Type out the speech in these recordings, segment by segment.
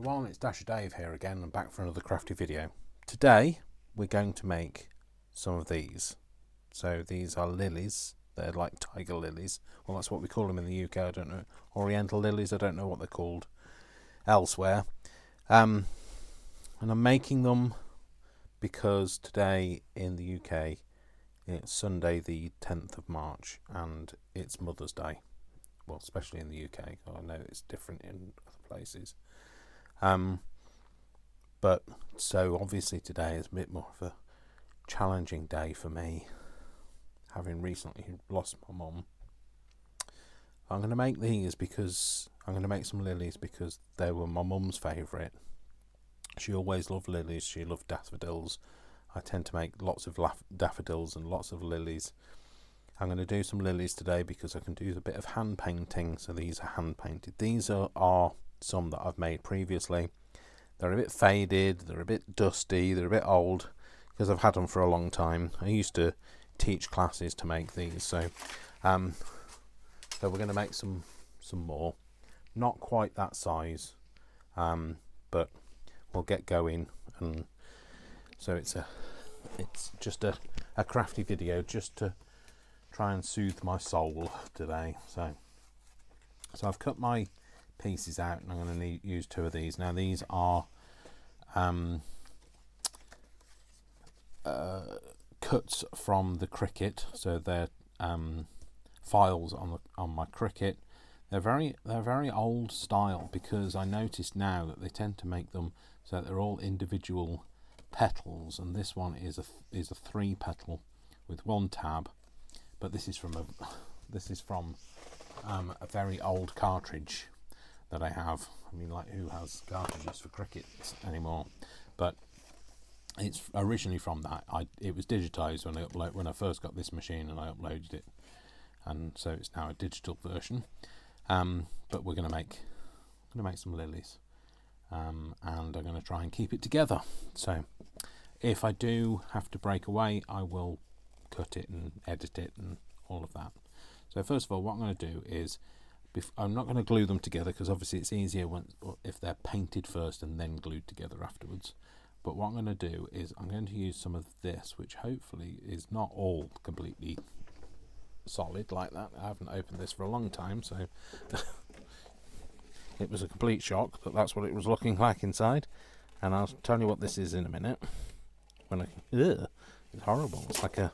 everyone, it's Dasher Dave here again. I'm back for another crafty video. Today we're going to make some of these. So these are lilies. They're like tiger lilies. Well, that's what we call them in the UK. I don't know. Oriental lilies, I don't know what they're called elsewhere. And I'm making them because today in the UK it's Sunday the 10th of March and it's Mother's Day. Well, especially in the UK. I know it's different in other places. But so obviously today is a bit more of a challenging day for me, having recently lost my mum. I'm going to make these because I'm going to make some lilies because they were my mum's favourite. She always loved lilies. She loved daffodils. I tend to make lots of daffodils and lots of lilies. I'm going to do some lilies today because I can do a bit of hand painting. So these are hand painted. These are some that I've made previously. They're a bit faded, they're a bit dusty, they're a bit old because I've had them for a long time. I used to teach classes to make these, so we're going to make some more. Not quite that size, but we'll get going. And so it's just a crafty video just to try and soothe my soul today. So I've cut my pieces out and I'm going to use two of these. Now these are cuts from the Cricut, so they're files on my Cricut. They're very old style because I noticed now that they tend to make them so that they're all individual petals, and this one is a 3 petal with 1 tab, but this is from a very old cartridge that I have. I mean, like, who has cartridges for Cricut anymore? But it's originally from that. It was digitized when I first got this machine, and I uploaded it, and so it's now a digital version. But we're going to make some lilies, and I'm going to try and keep it together. So if I do have to break away, I will cut it and edit it and all of that. So first of all, what I'm going to do is, I'm not going to glue them together because obviously it's easier if they're painted first and then glued together afterwards. But what I'm going to do is I'm going to use some of this, which hopefully is not all completely solid like that. I haven't opened this for a long time, so it was a complete shock, but that's what it was looking like inside. And I'll tell you what this is in a minute. It's horrible. It's like a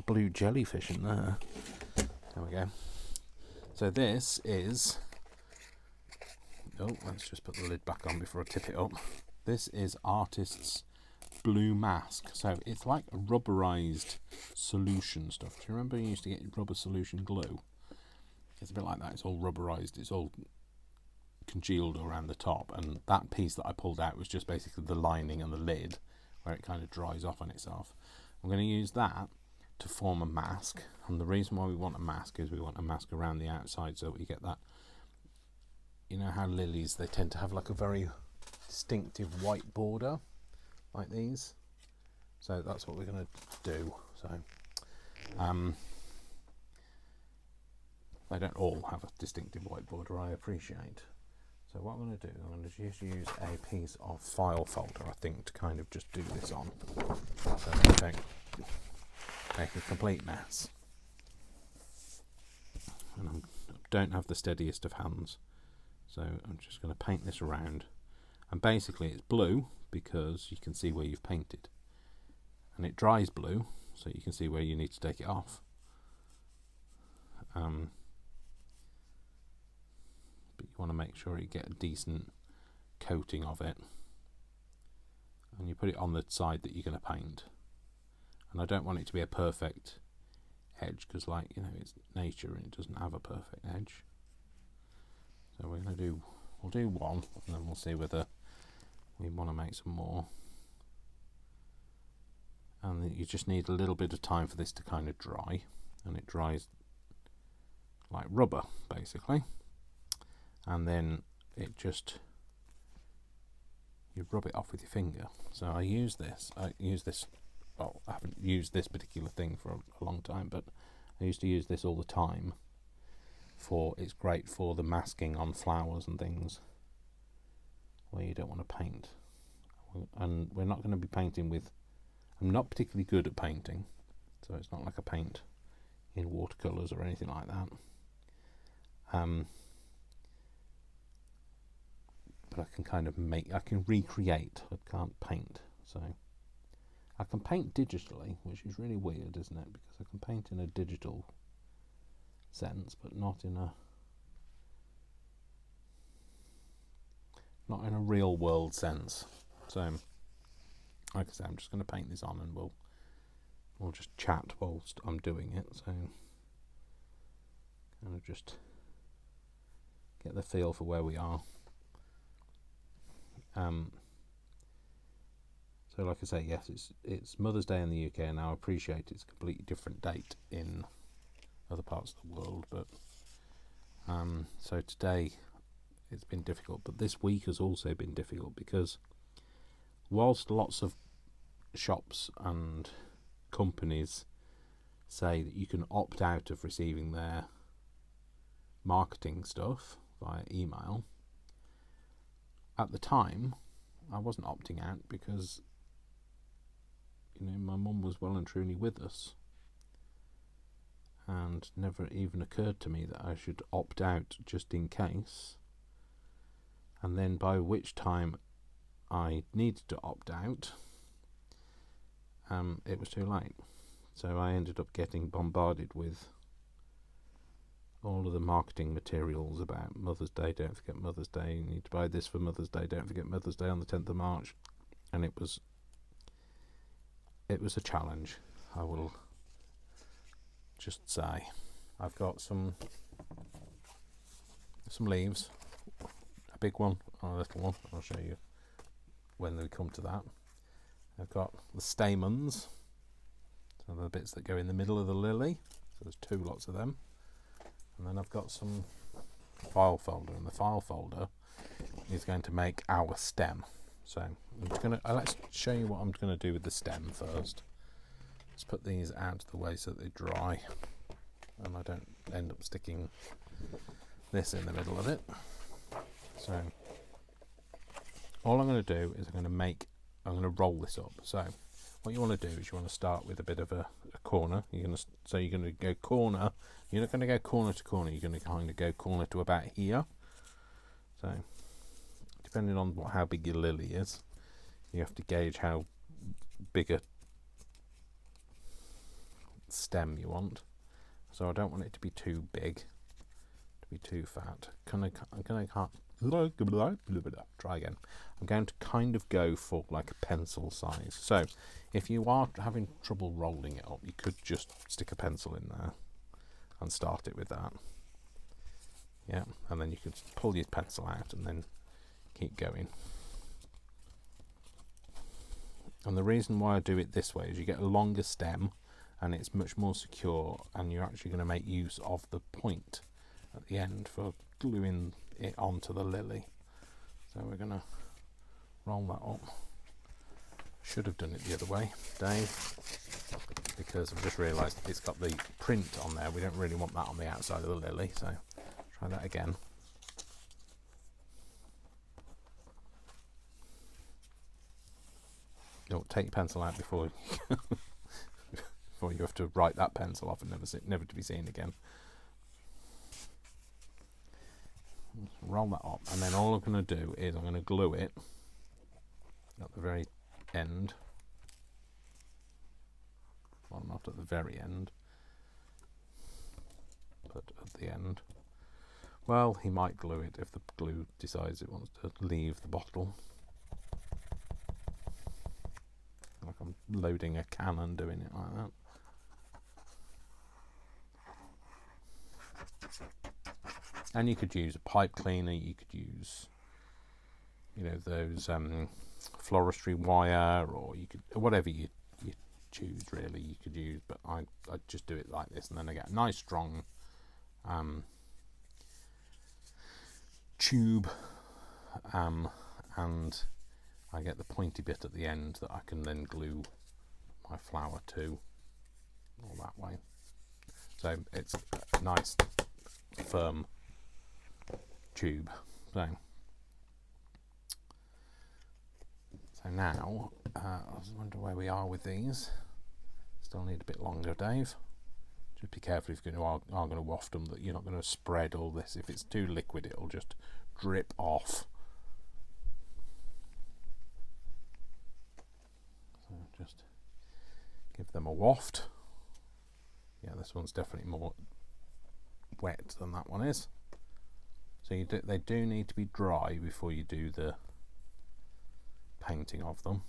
blue jellyfish in there. There we go. So this is, let's just put the lid back on before I tip it up. This is Artist's Blue Mask. So it's like a rubberized solution stuff. Do you remember you used to get rubber solution glue? It's a bit like that. It's all rubberized. It's all congealed around the top. And that piece that I pulled out was just basically the lining and the lid where it kind of dries off on itself. I'm going to use that to form a mask, and the reason why we want a mask is we want a mask around the outside so that we get that, you know how lilies, they tend to have like a very distinctive white border like these, so that's what we're going to do. So they don't all have a distinctive white border, I appreciate. So what I'm going to do, I'm going to just use a piece of file folder, I think, to kind of just do this on, so I don't make a complete mess. And I don't have the steadiest of hands, so I'm just going to paint this around. And basically it's blue because you can see where you've painted, and it dries blue so you can see where you need to take it off. But you want to make sure you get a decent coating of it, and you put it on the side that you're going to paint. And I don't want it to be a perfect edge because, like, you know, it's nature and it doesn't have a perfect edge. So we'll do one, and then we'll see whether we want to make some more. And you just need a little bit of time for this to kind of dry, and it dries like rubber basically. And then you rub it off with your finger. So I use this. Well, I haven't used this particular thing for a long time, but I used to use this all the time. It's great for the masking on flowers and things. where you don't want to paint. And we're not going to be painting with... I'm not particularly good at painting, so it's not like I paint in watercolours or anything like that. But I can kind of I can recreate. I can't paint, so I can paint digitally, which is really weird, isn't it? Because I can paint in a digital sense, but not in a real world sense. So, like I say, I'm just going to paint this on, and we'll just chat whilst I'm doing it. So, kind of just get the feel for where we are. So like I say, yes, it's Mother's Day in the UK, and I appreciate it's a completely different date in other parts of the world, but so today it's been difficult, but this week has also been difficult because whilst lots of shops and companies say that you can opt out of receiving their marketing stuff via email, at the time I wasn't opting out because my mum was well and truly with us, and never even occurred to me that I should opt out just in case. And then by which time I needed to opt out, it was too late. So I ended up getting bombarded with all of the marketing materials about Mother's Day. Don't forget Mother's Day. You need to buy this for Mother's Day. Don't forget Mother's Day on the 10th of March. And it was a challenge, I will just say. I've got some leaves, a big one and a little one. I'll show you when we come to that. I've got the stamens, so the bits that go in the middle of the lily. So there's 2 lots of them. And then I've got some file folder, and the file folder is going to make our stem. So let's show you what I'm going to do with the stem first. Let's put these out of the way so that they dry, and I don't end up sticking this in the middle of it. So all I'm going to do is I'm going to roll this up. So what you want to do is you want to start with a bit of a corner. You're going to go corner. You're not going to go corner to corner. You're going to kind of go corner to about here. So depending on how big your lily is, you have to gauge how big a stem you want. So I don't want it to be too big, to be too fat. Try again. I'm going to kind of go for like a pencil size. So if you are having trouble rolling it up, you could just stick a pencil in there and start it with that. Yeah, and then you could pull your pencil out and then keep going. And the reason why I do it this way is you get a longer stem and it's much more secure, and you're actually going to make use of the point at the end for gluing it onto the lily. So we're going to roll that up. Should have done it the other way, Dave, because I've just realised it's got the print on there. We don't really want that on the outside of the lily, so try that again. Don't take your pencil out before before you have to write that pencil off and never to be seen again. Roll that up, and then all I'm going to do is I'm going to glue it at the very end. Well, not at the very end, but at the end. Well, he might glue it if the glue decides it wants to leave the bottle. Like I'm loading a can and doing it like that. And you could use a pipe cleaner, you could use, those floristry wire, or you could, whatever you choose really, you could use, but I just do it like this, and then I get a nice strong tube, and I get the pointy bit at the end that I can then glue my flower to, all that way. So it's a nice firm tube. So So now, I wonder where we are with these. Still need a bit longer, Dave. Just be careful if you are going to waft them, that you're not going to spread all this. If it's too liquid, it'll just drip off. So just give them a waft. Yeah, this one's definitely more wet than that one is. So they do need to be dry before you do the painting of them.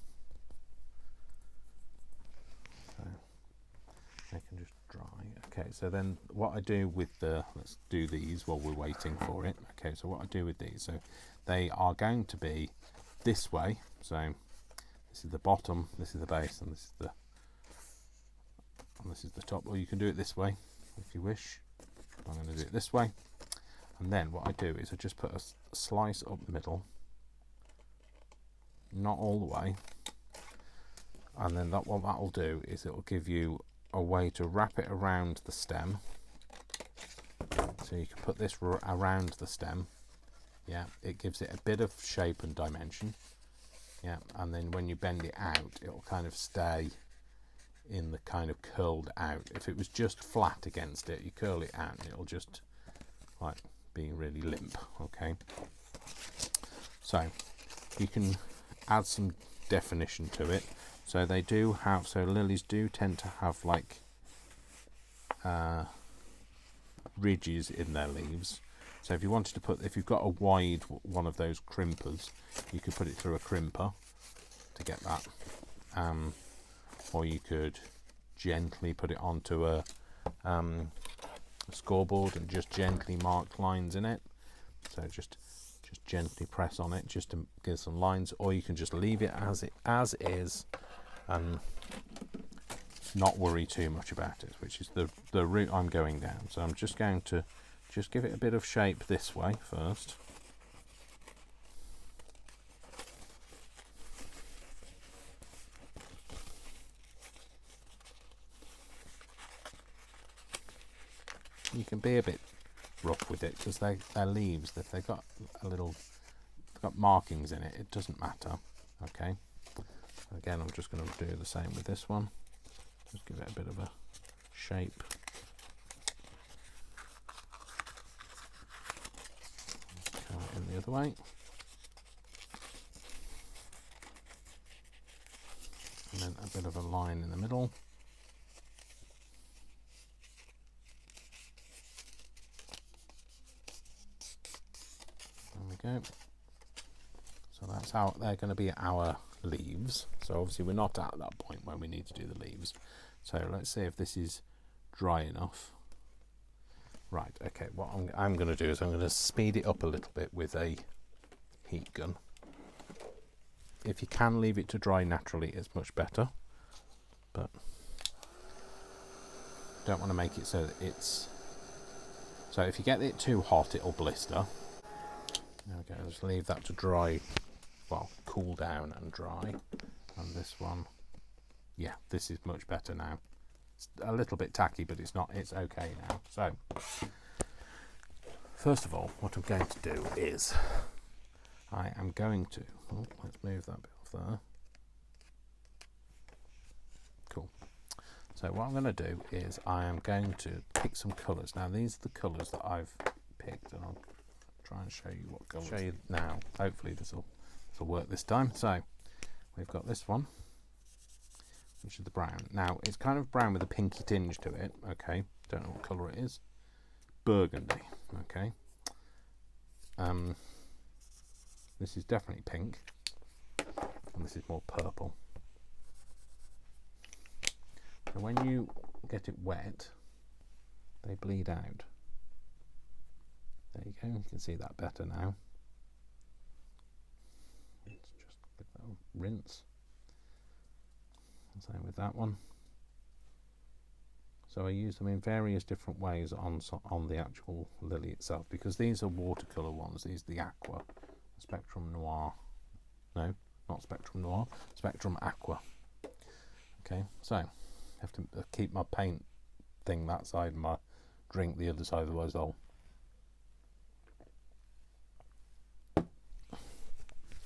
So they can just dry. Okay, so then what I do with let's do these while we're waiting for it. Okay, so what I do with these, so they are going to be this way. So this is the bottom, this is the base, and this is the top. Or you can do it this way if you wish. I'm going to do it this way. And then what I do is I just put a slice up the middle, not all the way, and then what that'll do is it'll give you a way to wrap it around the stem. So you can put this around the stem. Yeah, it gives it a bit of shape and dimension. Yeah, and then when you bend it out, it'll kind of stay in the kind of curled out. If it was just flat against it, you curl it out and it'll just like be really limp. Okay, so you can add some definition to it. So they do have, so lilies do tend to have like ridges in their leaves. So if you wanted to put, if you've got a wide one of those crimpers, you could put it through a crimper to get that, or you could gently put it onto a scoreboard and just gently mark lines in it. So just gently press on it just to give some lines, or you can just leave it as is and not worry too much about it, which is the route I'm going down. So I'm just going to just give it a bit of shape this way first. You can be a bit rough with it because they're leaves. If they've got markings in it, it doesn't matter. Okay. Again, I'm just going to do the same with this one. Just give it a bit of a shape. Come in the other way. And then a bit of a line in the middle. There we go. So that's how they're going to be our leaves. So obviously we're not at that point where we need to do the leaves. So let's see if this is dry enough. Right, okay, what I'm going to do is I'm going to speed it up a little bit with a heat gun. If you can leave it to dry naturally, it's much better, but don't want to make it so that it's, so if you get it too hot, it'll blister. Okay, just leave that to dry, well, cool down and dry. And this one, yeah, this is much better now. It's a little bit tacky, but it's not, it's okay now. So first of all, what I'm going to do is I am going to, oh, let's move that bit off there. Cool. So what I'm going to do is I am going to pick some colours. Now these are the colours that I've picked, and I'll try and show you what colours. Show you now. Hopefully this will work this time. So we've got this one, which is the brown. Now it's kind of brown with a pinky tinge to it. Okay, don't know what colour it is. Burgundy. Okay. This is definitely pink, and this is more purple. So when you get it wet, they bleed out. There you go, you can see that better now. Let's just give that a rinse. Same with that one. So I use them in various different ways on the actual lily itself, because these are watercolour ones. These are the Aqua, Spectrum Noir. No, not Spectrum Noir, Spectrum Aqua. Okay, so I have to keep my paint thing that side and my drink the other side, otherwise I'll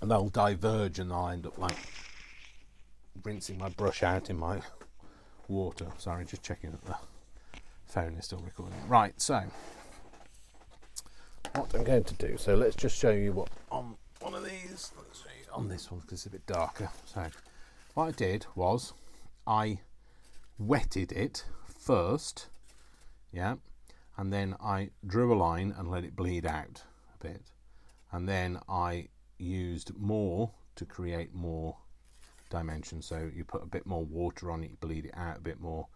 and they'll diverge, and I'll end up like rinsing my brush out in my water. Sorry, just checking that the phone is still recording. Right, so what I'm going to do, so let's just show you what on one of these, let's see, on this one because it's a bit darker. So what I did was I wetted it first, yeah, and then I drew a line and let it bleed out a bit, and then I used more to create more dimension. So you put a bit more water on it, you bleed it out a bit more,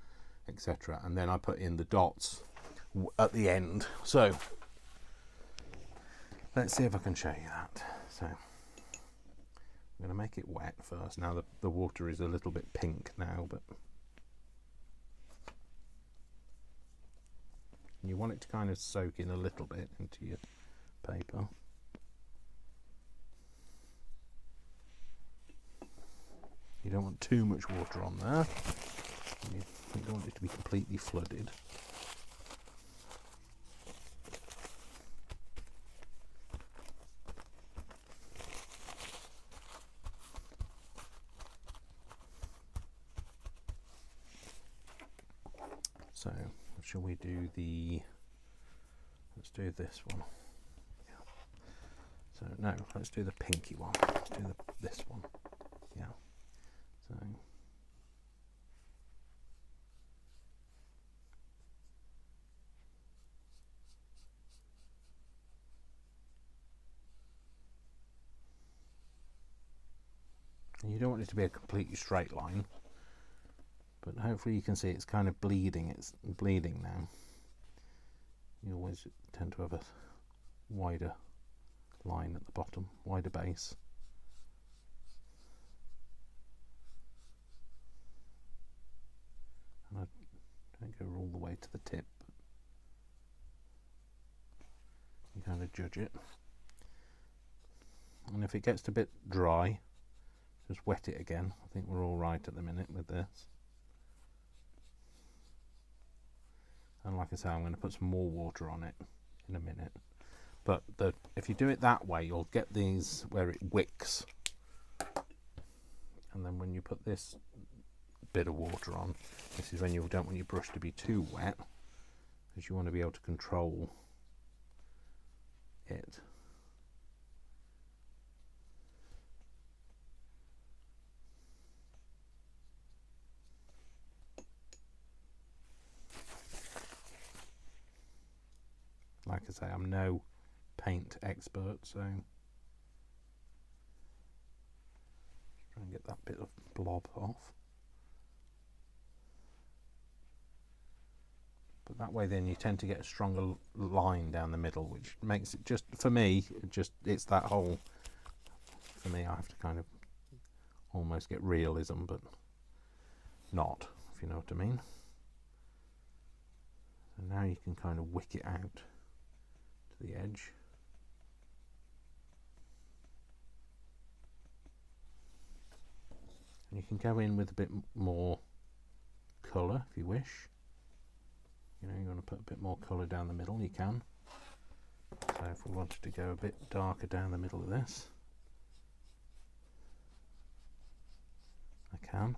etc., and then I put in the dots at the end. So let's see if I can show you that. So I'm going to make it wet first. Now the water is a little bit pink now, but you want it to kind of soak in a little bit into your paper. You don't want too much water on there. You don't want it to be completely flooded. So, shall we do let's do this one. Yeah. So, no, let's do the pinky one. Let's do this one. Yeah. So, and you don't want it to be a completely straight line, but hopefully you can see it's kind of bleeding. It's bleeding now. You always tend to have a wider line at the bottom, wider base. And I don't go all the way to the tip, but you kind of judge it. And if it gets a bit dry, just wet it again. I think we're all right at the minute with this. And like I say, I'm going to put some more water on it in a minute. But if you do it that way, you'll get these where it wicks. And then when you put this bit of water on, this is when you don't want your brush to be too wet, because you want to be able to control it. Like I say, I'm no paint expert, so just try and get that bit of blob off. But that way then you tend to get a stronger line down the middle, which makes it, just for me, it's that whole, for me I have to kind of almost get realism, but not, if you know what I mean. So now you can kind of wick it out to the edge. And you can go in with a bit more colour if you wish. You know, you want to put a bit more colour down the middle, you can. So if we wanted to go a bit darker down the middle of this, I can.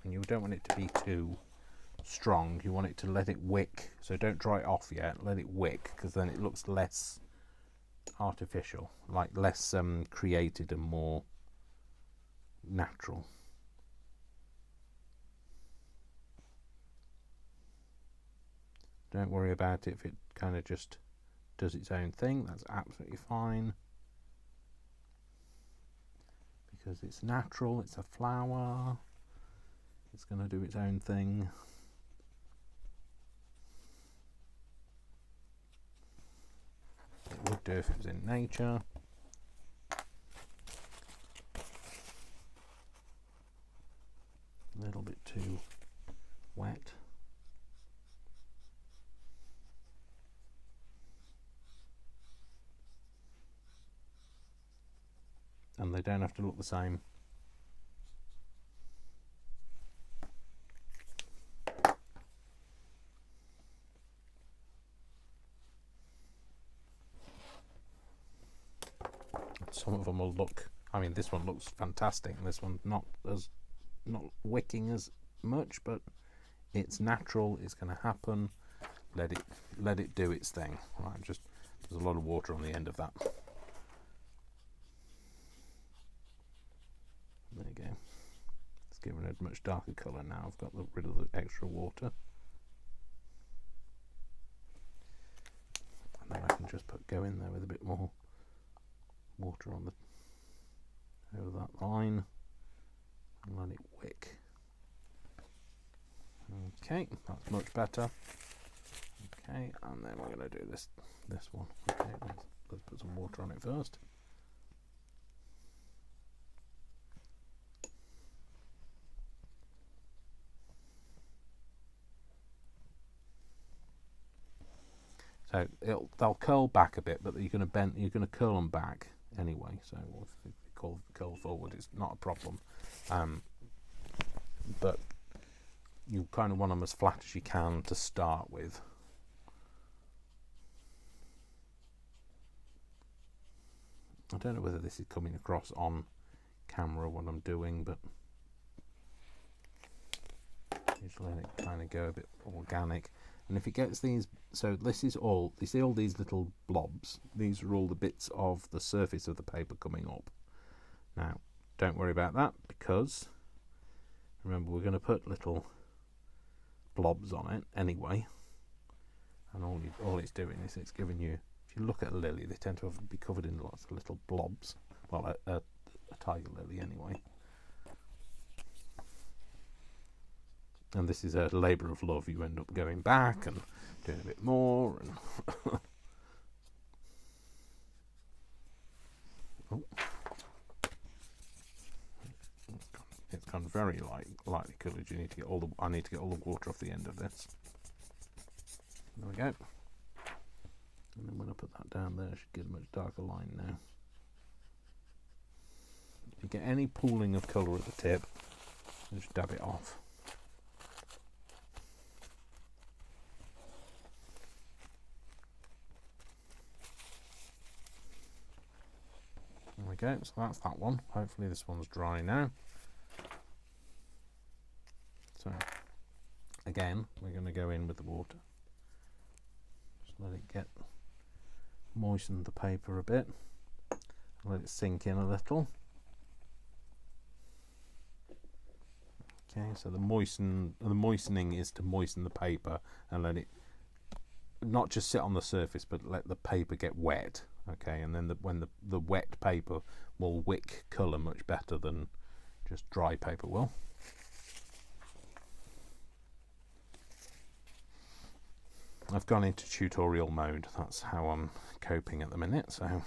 And you don't want it to be too strong. You want it to let it wick, so don't dry it off yet, let it wick, because then it looks less artificial, like less created and more natural. Don't worry about it if it kind of just does its own thing, that's absolutely fine, because it's natural, it's a flower, it's going to do its own thing. It would do if it was in nature. A little bit too wet. And they don't have to look the same. some of them will look. I mean, this one looks fantastic. This one's not wicking as much, but it's natural. It's going to happen. Let it do its thing. Right, there's a lot of water on the end of that. There you go. It's given it a much darker colour now. I've got rid of the extra water. And then I can just go in there with a bit more water on over that line and let it wick. Okay, that's much better. Okay, and then we're going to do this one. Okay, let's put some water on it first. So they'll curl back a bit, but you're going to curl them back anyway. So if you curl forward, it's not a problem. But you kind of want them as flat as you can to start with. I don't know whether this is coming across on camera what I'm doing, but just let it kind of go a bit organic. And if it gets these, so this is all, you see all these little blobs, these are all the bits of the surface of the paper coming up. Now, don't worry about that, because remember we're going to put little blobs on it anyway. And all it's doing is it's giving you, if you look at a lily, they tend to be covered in lots of little blobs. Well, a tiger lily anyway. And this is a labour of love. You end up going back and doing a bit more. And oh. It's gone very lightly coloured. You need to get I need to get all the water off the end of this. There we go. And then when I put that down there, I should get a much darker line now. If you get any pooling of colour at the tip, just dab it off. There we go, so that's that one. Hopefully this one's dry now. So again, we're going to go in with the water. Just let it moisten the paper a bit. Let it sink in a little. Okay, so the moistening is to moisten the paper and let it not just sit on the surface, but let the paper get wet. Okay, and then when the wet paper will wick colour much better than just dry paper will. I've gone into tutorial mode. That's how I'm coping at the minute. So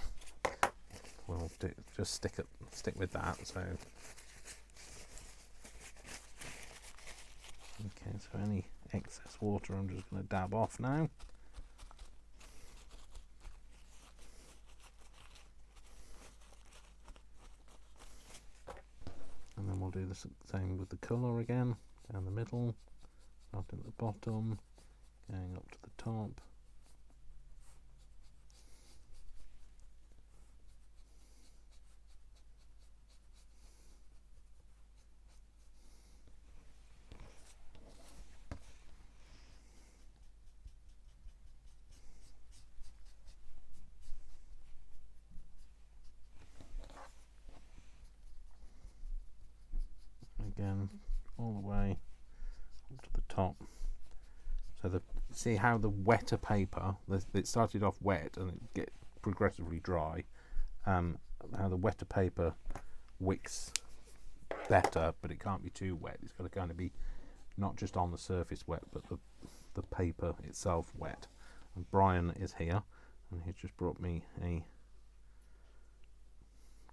we'll just stick with that. So okay, so any excess water I'm just going to dab off now. And then we'll do the same with the colour again, down the middle, starting at the bottom, going up to the top. Again, all the way up to the top. So see how the wetter paper, it started off wet and it get progressively dry. How the wetter paper wicks better, but it can't be too wet. It's got to kind of be not just on the surface wet, but the paper itself wet. And Brian is here, and he's just brought me a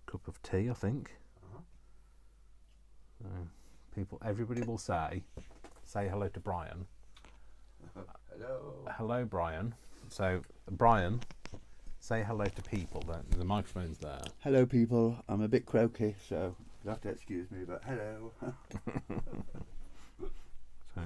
cup of tea, I think. So everybody will say hello to Brian. Hello. Hello, Brian. So, Brian, say hello to people. The microphone's there. Hello, people. I'm a bit croaky, so you'll have to excuse me, but hello. So,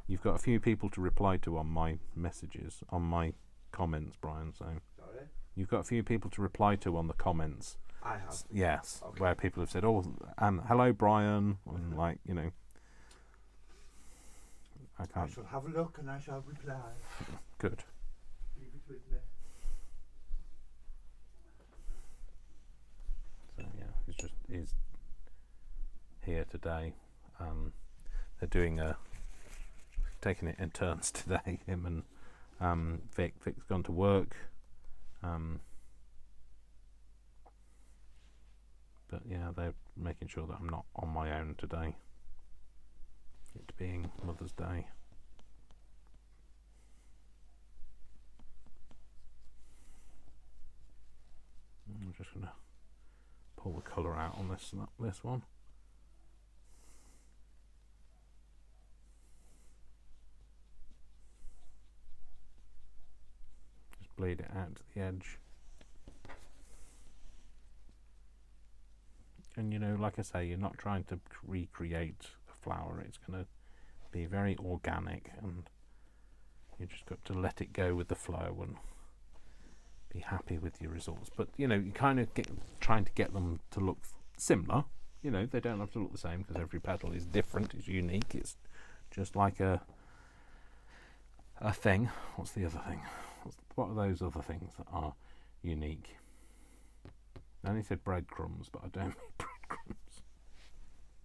you've got a few people to reply to on my messages, on my comments, Brian. So, Sorry? You've got a few people to reply to on the comments. I have. Yes, Okay. where people have said, "Oh, hello, Brian," and like, you know, I I can't. shall have a look and I shall reply. Good. Leave it with me. So yeah, he's here today. They're doing taking it in turns today. Him and Vic. Vic's gone to work. But yeah, they're making sure that I'm not on my own today. It being Mother's Day. I'm just gonna pull the colour out on this one. Just bleed it out to the edge. And you know, like I say, you're not trying to recreate a flower. It's going to be very organic, and you just got to let it go with the flow and be happy with your results. But you know, you kind of trying to get them to look similar. You know, they don't have to look the same because every petal is different. It's unique. It's just like a thing. What's the other thing? What are those other things that are unique? I only said breadcrumbs, but I don't mean breadcrumbs.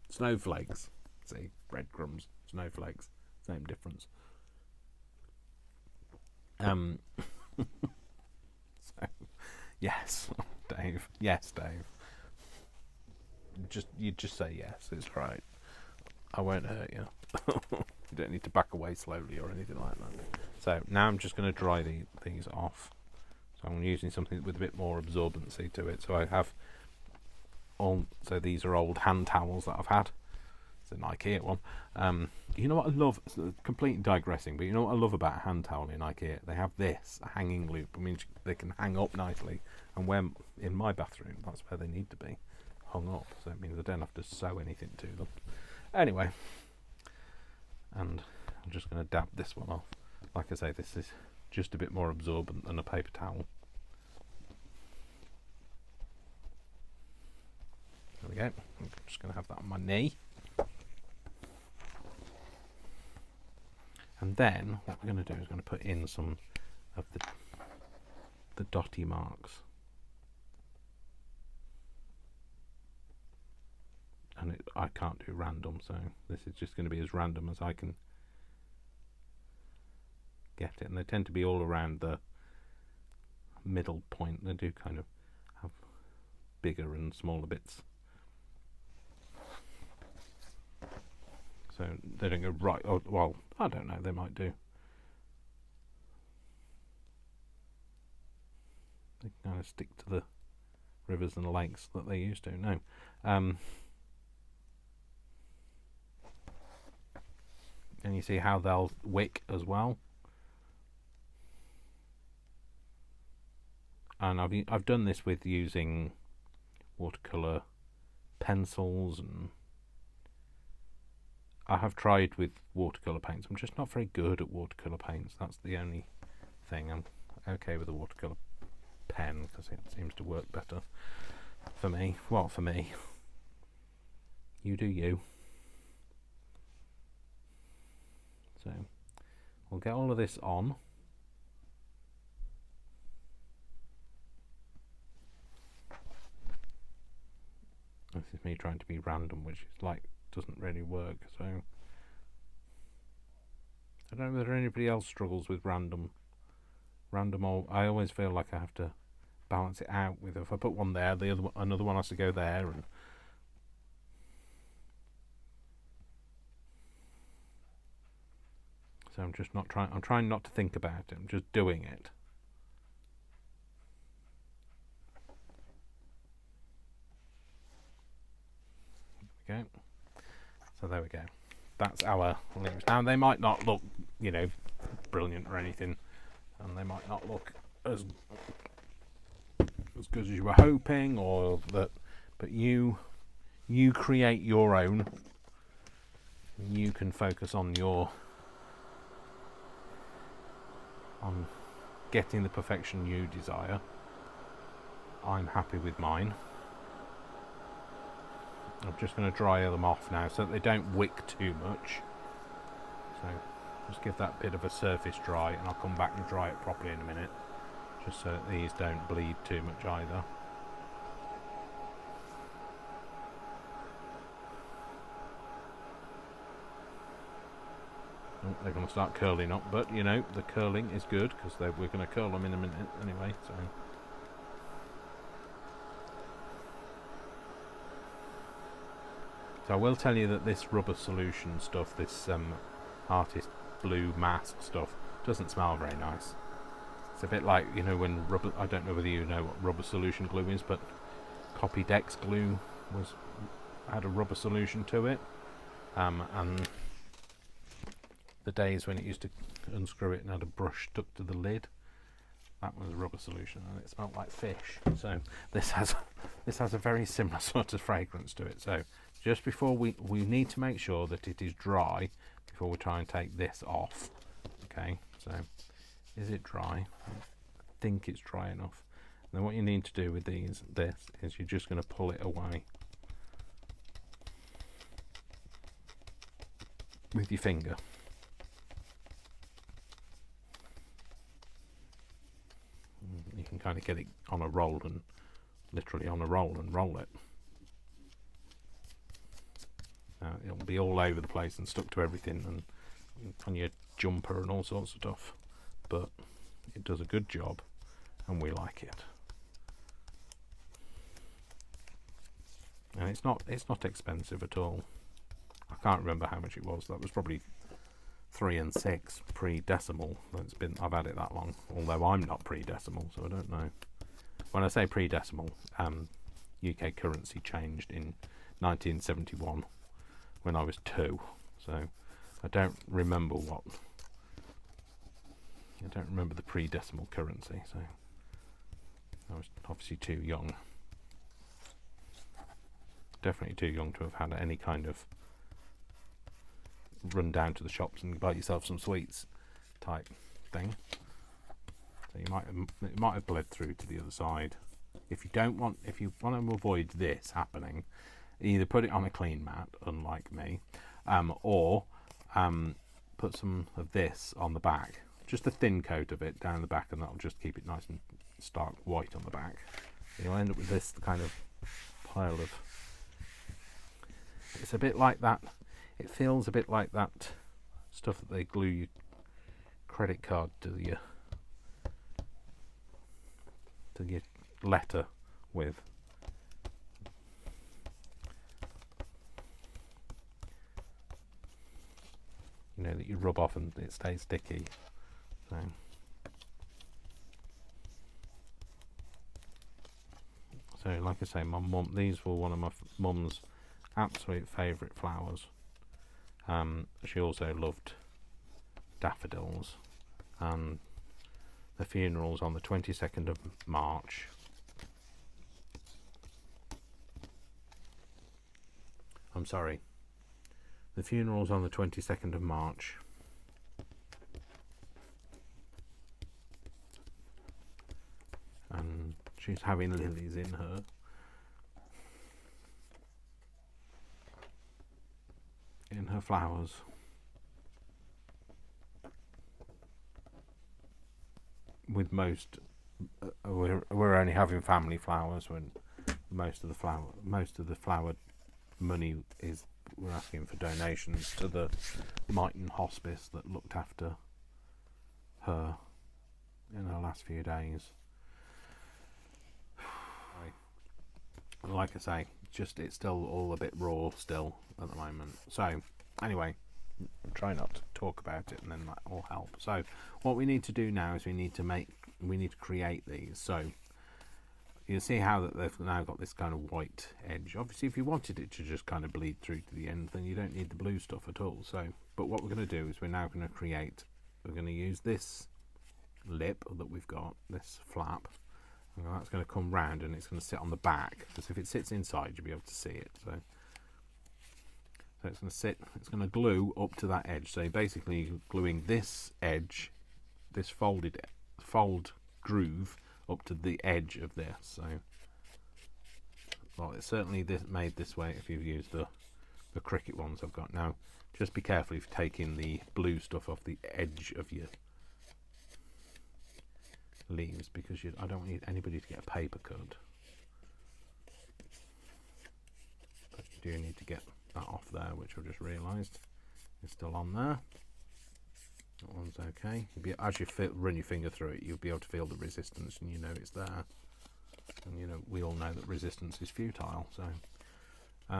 Snowflakes. See, breadcrumbs, snowflakes, same difference. So, yes, Dave. Yes, Dave. You just say yes. It's right. I won't hurt you. You don't need to back away slowly or anything like that. So now I'm just going to dry these off. So I'm using something with a bit more absorbency to it. So I have so these are old hand towels that I've had. It's an IKEA one. You know what I love? It's completely digressing, but you know what I love about a hand towel in IKEA? They have this, a hanging loop. I mean, they can hang up nicely. And when in my bathroom, that's where they need to be, hung up. So it means I don't have to sew anything to them. Anyway, and I'm just going to dab this one off. Like I say, this is just a bit more absorbent than a paper towel. There we go. I'm just going to have that on my knee. And then what we're going to do is going to put in some of the dotty marks. And I can't do random, so this is just going to be as random as I can get it. And they tend to be all around the middle point. They do kind of have bigger and smaller bits. So they don't go right. Oh, well, I don't know. They might do. They kind of stick to the rivers and lakes that they used to. No. And you see how they'll wick as well. And I've done this with using watercolour pencils, and I have tried with watercolour paints. I'm just not very good at watercolour paints. That's the only thing. I'm okay with a watercolour pen because it seems to work better for me. Well, for me. You do you. So we'll get all of this on. This is me trying to be random, which is like doesn't really work. So I don't know whether anybody else struggles with random. Or I always feel like I have to balance it out with, if I put one there, the other one, another one has to go there, and so I'm just not trying. I'm trying not to think about it. I'm just doing it. Okay. So there we go. That's our leaves. Now they might not look, you know, brilliant or anything, and they might not look as good as you were hoping, or that. But you create your own. You can focus on getting the perfection you desire. I'm happy with mine. I'm just going to dry them off now so that they don't wick too much. So just give that bit of a surface dry, and I'll come back and dry it properly in a minute, just so that these don't bleed too much either. Oh, they're going to start curling up, but you know, the curling is good because we're going to curl them in a minute anyway. So I will tell you that this rubber solution stuff, this artist blue mask stuff, doesn't smell very nice. It's a bit like, you know, when rubber, I don't know whether you know what rubber solution glue is, but Copydex glue had a rubber solution to it, and the days when it used to unscrew it and had a brush stuck to the lid, that was a rubber solution, and it smelled like fish. So this has a very similar sort of fragrance to it. So just before we need to make sure that it is dry before we try and take this off. Okay, so is it dry? I think it's dry enough. And then what you need to do with this is you're just going to pull it away with your finger. You can kind of get it on a roll, and literally on a roll, and roll it. It'll be all over the place and stuck to everything and on your jumper and all sorts of stuff, but it does a good job and we like it. And it's not expensive at all. I can't remember how much it was. That was probably 3 and 6 pre-decimal. I've had it that long, although I'm not pre-decimal, so I don't know. When I say pre-decimal, UK currency changed in 1971 when I was 2, so I don't remember the pre-decimal currency, so I was obviously too young. Definitely too young to have had any kind of run down to the shops and buy yourself some sweets type thing. So it might have bled through to the other side. If you want to avoid this happening, either put it on a clean mat, unlike me, or put some of this on the back, just a thin coat of it down the back, and that'll just keep it nice and stark white on the back. You'll end up with this kind of pile of, it's a bit like that, it feels a bit like that stuff that they glue your credit card to your letter with. You know, that you rub off and it stays sticky. So like I say, my mum, these were one of my mum's absolute favourite flowers. She also loved daffodils, and the funeral's on the 22nd of March. I'm sorry. The funeral's on the 22nd of March. And she's having lilies in her flowers. With most, we're only having family flowers when most of the flower money is, we're asking for donations to the Mighton Hospice that looked after her in her last few days. Like I say, it's still all a bit raw still at the moment. So anyway, try not to talk about it, and then that will help. So what we need to do now is we need to create these. So you see how that they've now got this kind of white edge. Obviously, if you wanted it to just kind of bleed through to the end, then you don't need the blue stuff at all. So, but what we're going to do is we're going to use this lip that we've got, this flap, and that's going to come round and it's going to sit on the back, because if it sits inside you'll be able to see it. So it's going to sit, it's going to glue up to that edge. So basically gluing this edge, this fold groove up to the edge of this. So Well, it's certainly made this way if you've used the cricket ones I've got. Now, just be careful if you're taking the blue stuff off the edge of your leaves, because I don't want anybody to get a paper cut. But you do need to get that off there, which I've just realised is still on there. That one's okay. As you run your finger through it, you'll be able to feel the resistance, and you know it's there. And you know, we all know that resistance is futile. So, there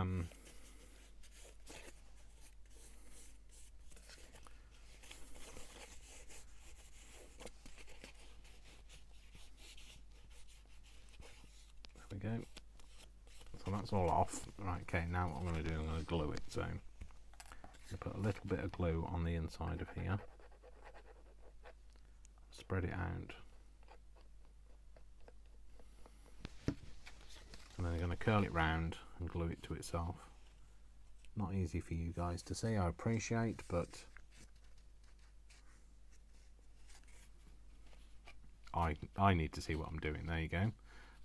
we go. So that's all off. Right. Okay. Now what I'm going to do, I'm going to glue it. So, I'm going to put a little bit of glue on the inside of here. Spread it out. And then I'm going to curl it round and glue it to itself. Not easy for you guys to see, I appreciate, but I need to see what I'm doing. There you go.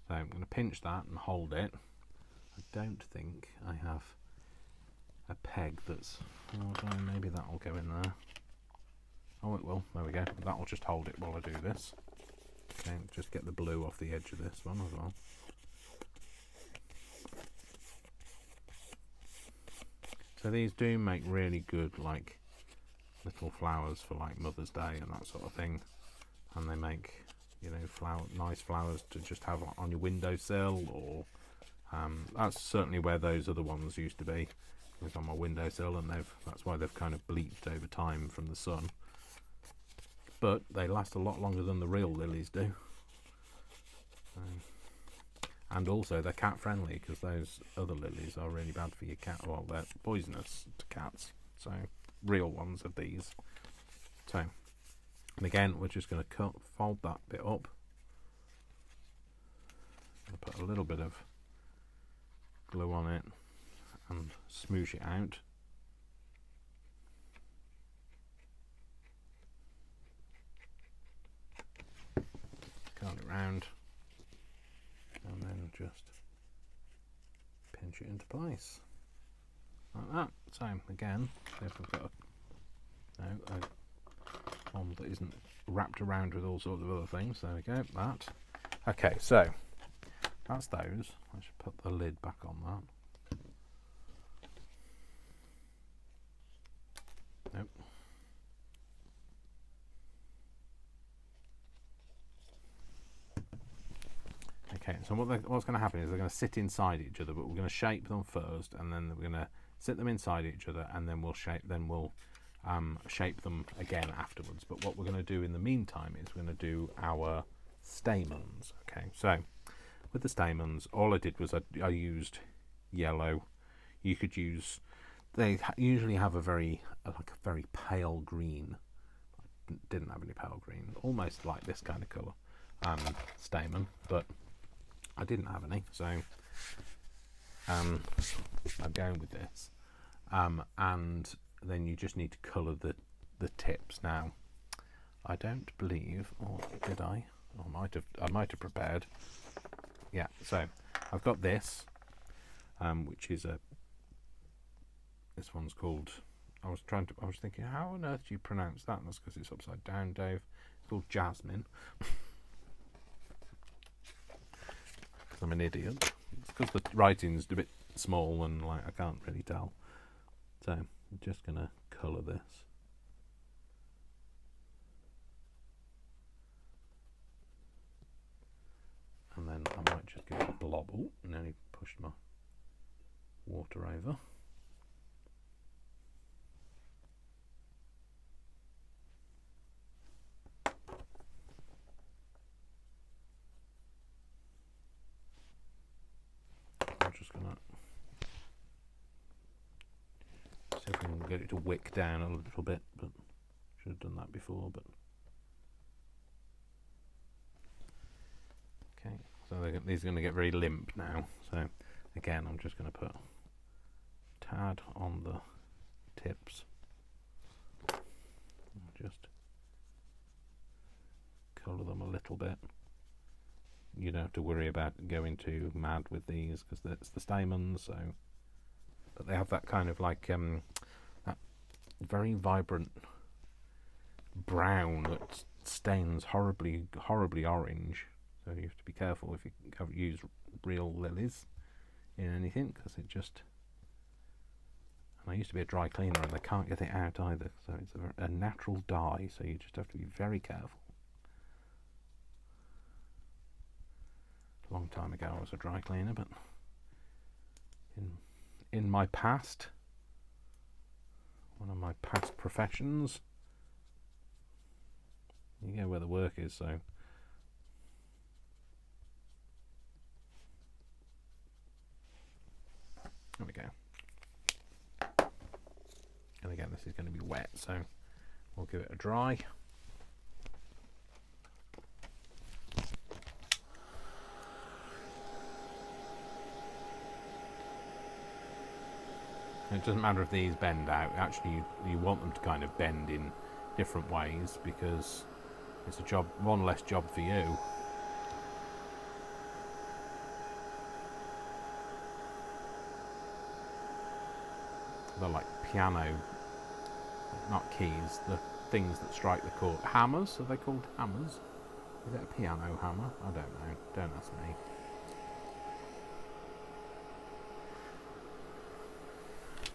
So I'm going to pinch that and hold it. I don't think I have a peg that's... maybe that will go in there. Oh, it will. There we go. That will just hold it while I do this. Okay, just get the blue off the edge of this one as well. So these do make really good, like, little flowers for like Mother's Day and that sort of thing. And they make, you know, nice flowers to just have on your windowsill, or that's certainly where those other ones used to be. It was on my windowsill, and that's why they've kind of bleached over time from the sun. But they last a lot longer than the real lilies do. And also they're cat friendly, because those other lilies are really bad for your cat. Well, they're poisonous to cats. So real ones are these. So, and again, we're just going to fold that bit up. I'll put a little bit of glue on it and smoosh it out. Curl it round, and then just pinch it into place like that. So again, if we've got a one that isn't wrapped around with all sorts of other things, there we go. That. Okay, so that's those. I should put the lid back on that. Nope. Okay, so what's going to happen is they're going to sit inside each other, but we're going to shape them first, and then we're going to sit them inside each other, and then we'll shape them again afterwards. But what we're going to do in the meantime is we're going to do our stamens. Okay, so with the stamens, all I did was I used yellow. You could use, they usually have a very pale green. I didn't have any pale green, almost like this kind of colour stamen, but I didn't have any, so I'm going with this. And then you just need to colour the tips. Now, I don't believe, or did I? I might have prepared. Yeah, so I've got this, which is this one's called. I was thinking, how on earth do you pronounce that? And that's because it's upside down, Dave. It's called jasmine. I'm an idiot. It's because the writing's a bit small and like I can't really tell. So I'm just gonna colour this. And then I might just give it a blob. Oh, nearly pushed my water over. I'm just gonna see if we can get it to wick down a little bit, but should have done that before. But okay, so these are going to get very limp now. So again, I'm just going to put a tad on the tips. Just colour them a little bit. you don't have to worry about going too mad with these because it's the stamens. So, but they have that kind of like that very vibrant brown that stains horribly orange. So you have to be careful if you use real lilies in anything, because it just. And I used to be a dry cleaner, and they can't get it out either. So it's a natural dye. So you just have to be very careful. A long time ago, I was a dry cleaner, but in my past, one of my past professions, you go where the work is. So. There we go. And again, this is going to be wet, so we'll give it a dry. It doesn't matter if these bend out. Actually, you want them to kind of bend in different ways, because it's a job, one less job for you. They're like piano, not keys, the things that strike the chord. Hammers? Are they called hammers? Is it a piano hammer? I don't know. Don't ask me.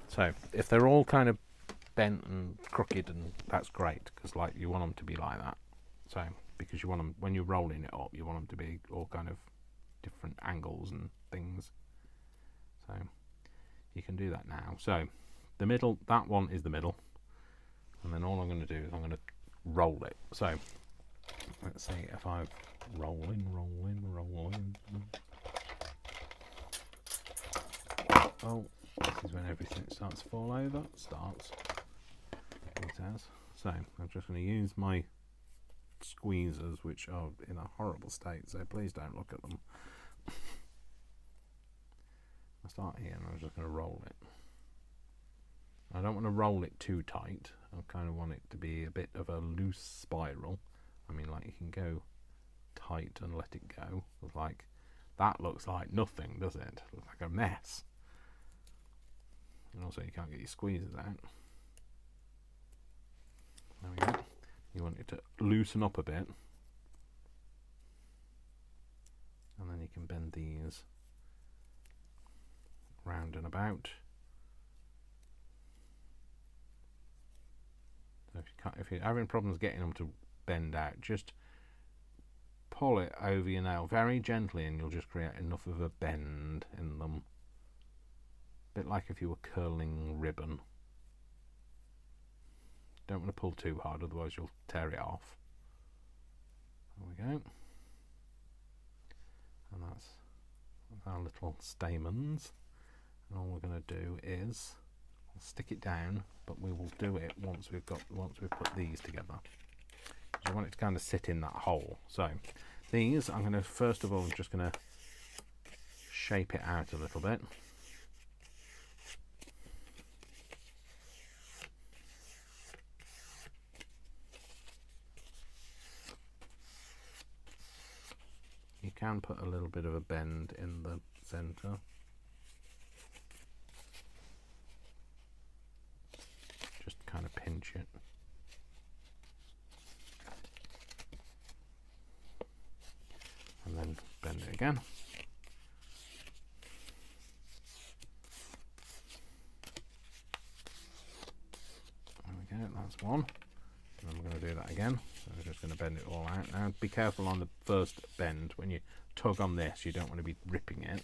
So if they're all kind of bent and crooked, and that's great, because like you want them to be like that. So because you want them, when you're rolling it up, you want them to be all kind of different angles and things. So you can do that now. So the middle, that one is the middle, and then all I'm going to do is I'm going to roll it. So let's see if I rolling. Oh, this is when everything starts to fall over. It has. So I'm just going to use my squeezers, which are in a horrible state, so please don't look at them. I start here and I'm just going to roll it. I don't want to roll it too tight. I kind of want it to be a bit of a loose spiral. I mean, like, you can go tight and let it go. Like, that looks like nothing, does it? It looks like a mess. And also you can't get your squeezers out. There we go. You want it to loosen up a bit. And then you can bend these round and about. So if you're having problems getting them to bend out, just pull it over your nail very gently and you'll just create enough of a bend in them. A bit like if you were curling ribbon. Don't want to pull too hard, otherwise you'll tear it off. There we go. And that's our little stamens. And all we're going to do is stick it down, but we will do it once we've put these together. I want it to kind of sit in that hole. So these, I'm going to first of all just going to shape it out a little bit. You can put a little bit of a bend in the center. Just kind of pinch it. And then bend it again. There we go, that's one. And I'm going to do that again. So I'm just going to bend it all out. Now be careful on the first bend. When you tug on this, you don't want to be ripping it.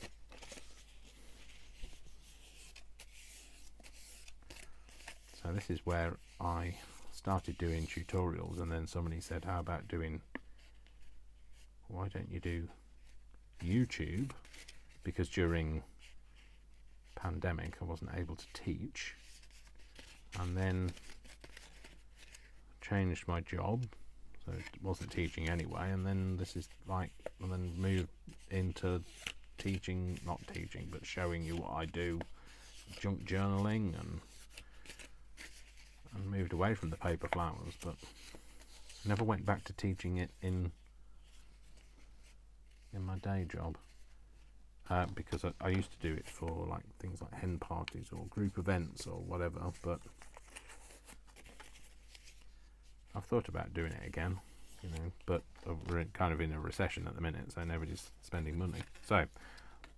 So this is where I started doing tutorials, and then somebody said, how about doing, why don't you do YouTube? Because during pandemic I wasn't able to teach, and then changed my job, so it wasn't teaching anyway, and then this is like, and then moved into teaching, not teaching, but showing you what I do, junk journaling, and moved away from the paper flowers, but never went back to teaching it in day job. Because I used to do it for like things like hen parties or group events or whatever, but I've thought about doing it again, you know, but we're kind of in a recession at the minute, so nobody's spending money. So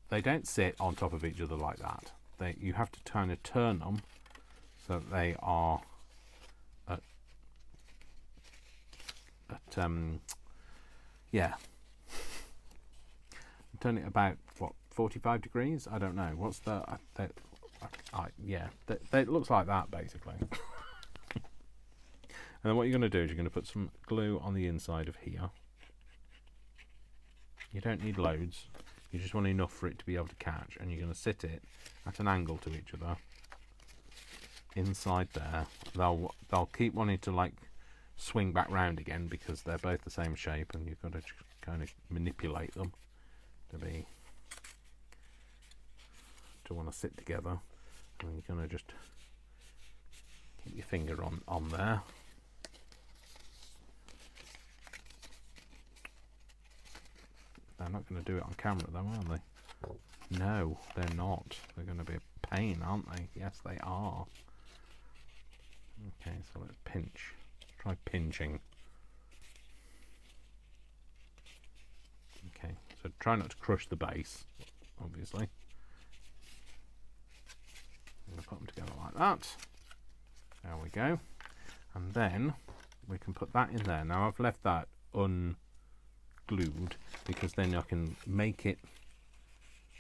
they don't sit on top of each other like that. You have to kind of turn them so that they are at yeah. Turn it about, what, 45 degrees? I don't know. What's the... yeah, it looks like that, basically. And then what you're going to do is you're going to put some glue on the inside of here. You don't need loads. You just want enough for it to be able to catch. And you're going to sit it at an angle to each other. Inside there. They'll keep wanting to, like, swing back round again because they're both the same shape. And you've got to kind of manipulate them to want to sit together, and you're going to just keep your finger on there. They're not going to do it on camera though, are they? No, they're not. They're going to be a pain, aren't they? Yes, they are. Okay, so let's pinch. Try pinching. Okay, so try not to crush the base, obviously. I'm going to put them together like that. There we go. And then we can put that in there. Now I've left that unglued because then I can make it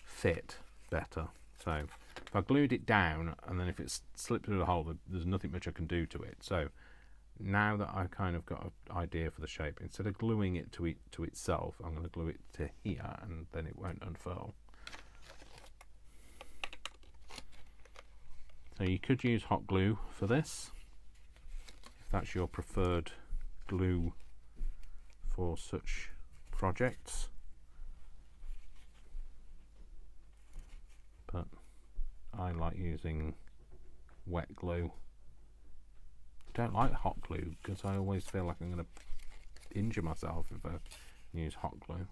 fit better. So if I glued it down and then if it slipped through the hole, there's nothing much I can do to it. So now that I've kind of got an idea for the shape, instead of gluing it to itself, I'm going to glue it to here and then it won't unfurl. So you could use hot glue for this, if that's your preferred glue for such projects. But I like using wet glue. I don't like hot glue because I always feel like I'm going to injure myself if I use hot glue.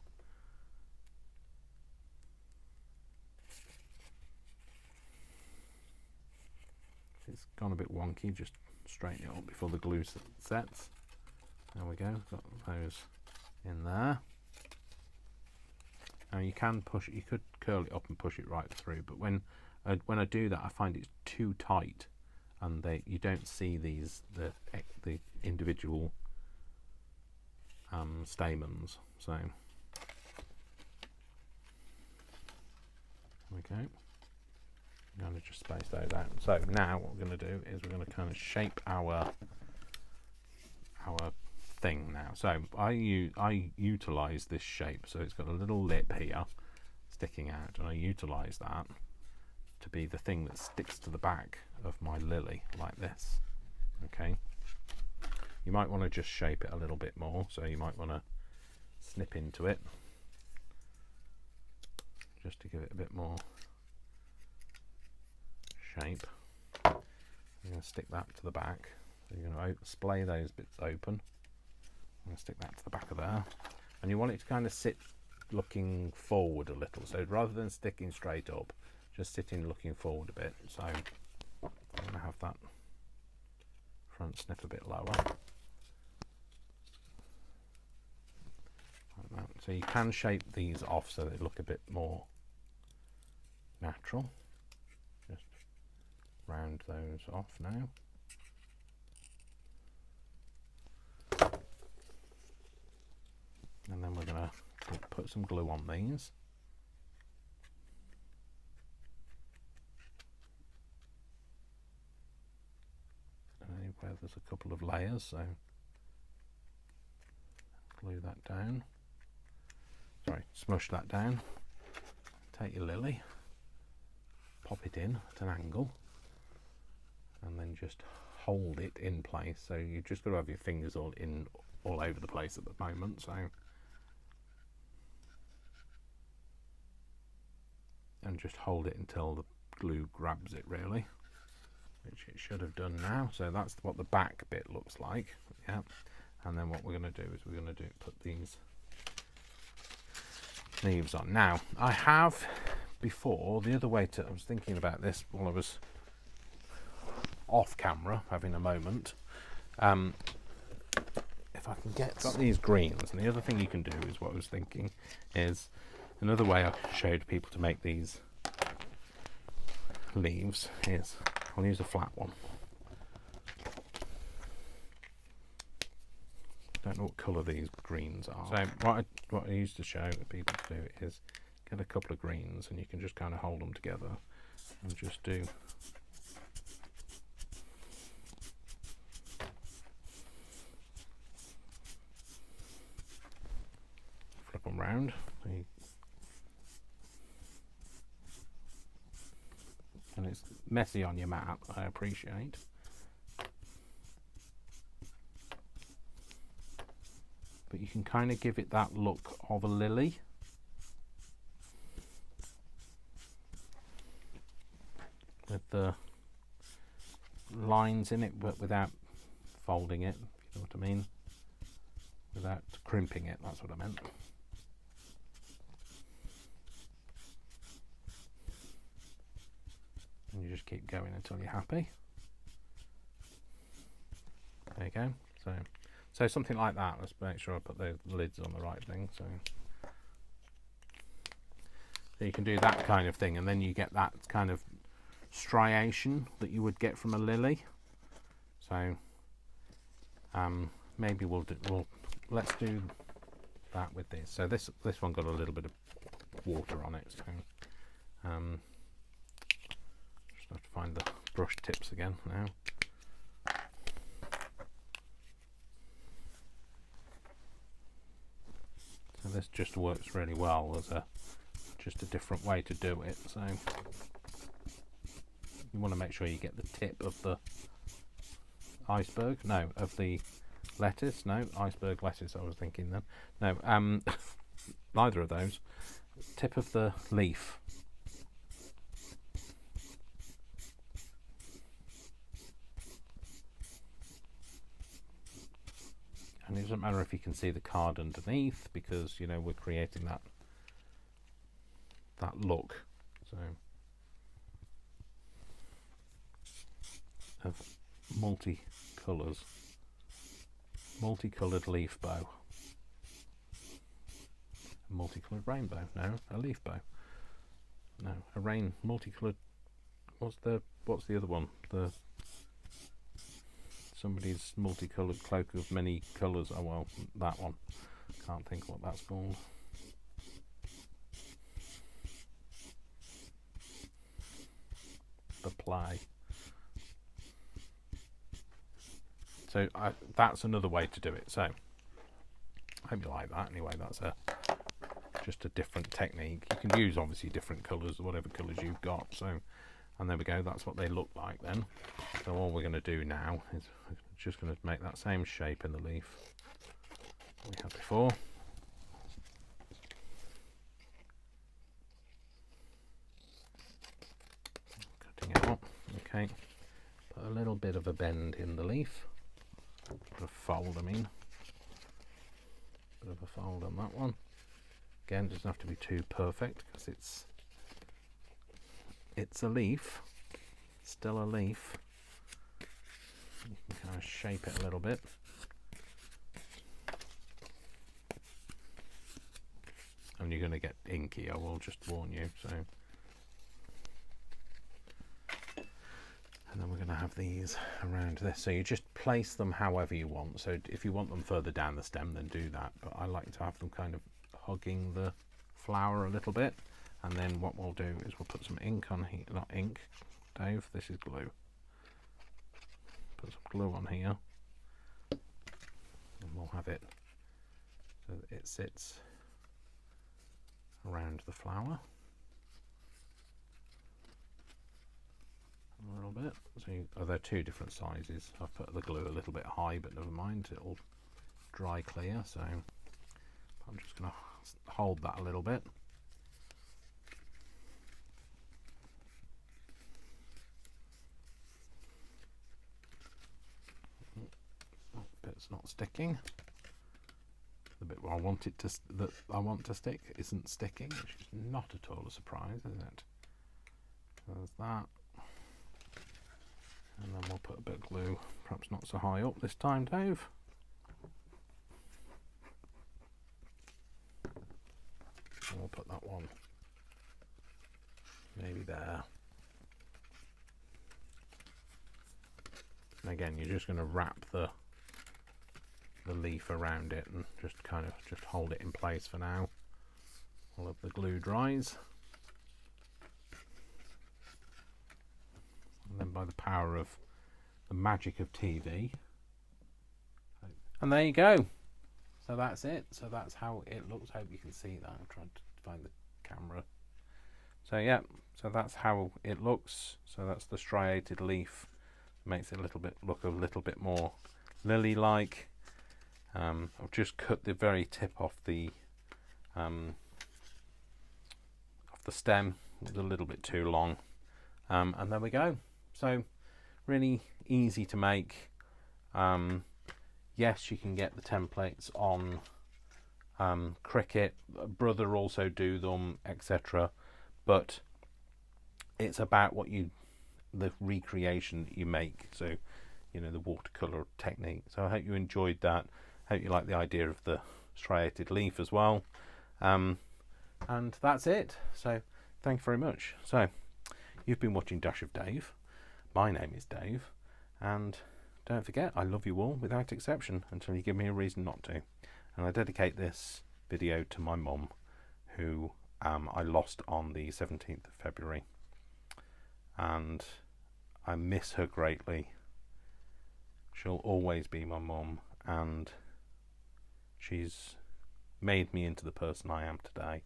If it's gone a bit wonky, just straighten it up before the glue sets. There we go, got those in there. Now you can push it, you could curl it up and push it right through, but when I do that I find it's too tight and you don't see the individual stamens. So okay, I'm going to just space those out. So now what we're going to do is we're going to kind of shape our thing now. So I utilize this shape, so it's got a little lip here sticking out, and I utilize that to be the thing that sticks to the back of my lily like this. Okay, you might want to just shape it a little bit more, so you might want to snip into it just to give it a bit more shape. I'm going to stick that to the back, so you're going to splay those bits open. I'm going to stick that to the back of there, and you want it to kind of sit looking forward a little, so rather than sticking straight up, just sitting looking forward a bit. So I'm going to have that front snip a bit lower like that. So you can shape these off so they look a bit more natural. Just round those off now. And then we're going to put some glue on these. Where there's a couple of layers, so glue that down. Sorry, smush that down. Take your lily, pop it in at an angle, and then just hold it in place. So you've just got to have your fingers all over the place at the moment. So, and just hold it until the glue grabs it, really, which it should have done now. So that's what the back bit looks like. Yeah, and then what we're going to do is we're going to put these leaves on. Now, I have before, the other way to, I was thinking about this while I was off camera, having a moment. If I can got these greens, and the other thing you can do is what I was thinking is another way I showed people to make these leaves is I'll use a flat one. Don't know what colour these greens are. So what I used to show people to do is get a couple of greens, and you can just kind of hold them together and just do flip them round. And it's messy on your mat, I appreciate. But you can kind of give it that look of a lily. With the lines in it, but without folding it, if you know what I mean. Without crimping it, that's what I meant. And you just keep going until you're happy. There you go. So something like that. Let's make sure I put the lids on the right thing. So you can do that kind of thing, and then you get that kind of striation that you would get from a lily. So maybe let's do that with this. So this one got a little bit of water on it. So just have to find the brush tips again now. So this just works really well as just a different way to do it. So you want to make sure you get the tip of the iceberg. No, of the lettuce. No, iceberg lettuce. I was thinking then. No, neither of those. Tip of the leaf. And it doesn't matter if you can see the card underneath, because you know we're creating that look. So of multi-coloured leaf bow, a multicoloured rainbow. No, a leaf bow. No, a multicoloured. What's the other one? Somebody's multicoloured cloak of many colours. Oh well, that one. Can't think what that's called. The play. So that's another way to do it. So I hope you like that. Anyway, that's just a different technique. You can use obviously different colours, whatever colours you've got. So, and there we go. That's what they look like then. So all we're going to do now is we're just going to make that same shape in the leaf we had before. Cutting it up. Okay. Put a little bit of a bend in the leaf. Bit of fold, I mean. Bit of a fold on that one. Again, doesn't have to be too perfect because it's a leaf. Still a leaf. You can kind of shape it a little bit. And you're going to get inky, I will just warn you. So, and then we're going to have these around this. So you just place them however you want. So if you want them further down the stem, then do that. But I like to have them kind of hugging the flower a little bit. And then what we'll do is we'll put some ink on here. Not ink, Dave, this is glue. Put some glue on here. And we'll have it so that it sits around the flower. A little bit. So they're two different sizes. I've put the glue a little bit high, but never mind, it'll dry clear. So I'm just going to hold that a little bit. Bit's not sticking. The bit where I want it to stick isn't sticking, which is not at all a surprise, is it? So there's that, and then we'll put a bit of glue, perhaps not so high up this time, Dave. And we'll put that one maybe there. And again, you're just going to wrap the leaf around it and just hold it in place for now while the glue dries. And then by the power of the magic of TV, and there you go. So that's it. So that's how it looks. Hope you can see that. I'm trying to find the camera. So yeah, so that's how it looks. So that's the striated leaf. Makes it look a little bit more lily-like. I've just cut the very tip off the stem. It was a little bit too long, and there we go. So really easy to make. Yes, you can get the templates on Cricut. Brother also do them, etc. But it's about the recreation that you make. So, you know, the watercolor technique. So I hope you enjoyed that. Hope you like the idea of the striated leaf as well. And that's it. So thank you very much. So you've been watching Dash of Dave. My name is Dave, and don't forget, I love you all without exception until you give me a reason not to. And I dedicate this video to my mum, who I lost on the 17th of February. And I miss her greatly. She'll always be my mum, and she's made me into the person I am today.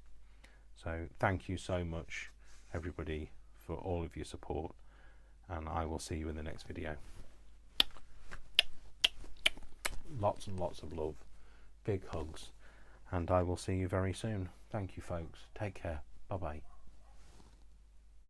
So thank you so much, everybody, for all of your support, and I will see you in the next video. Lots and lots of love, big hugs, and I will see you very soon. Thank you, folks. Take care. Bye bye.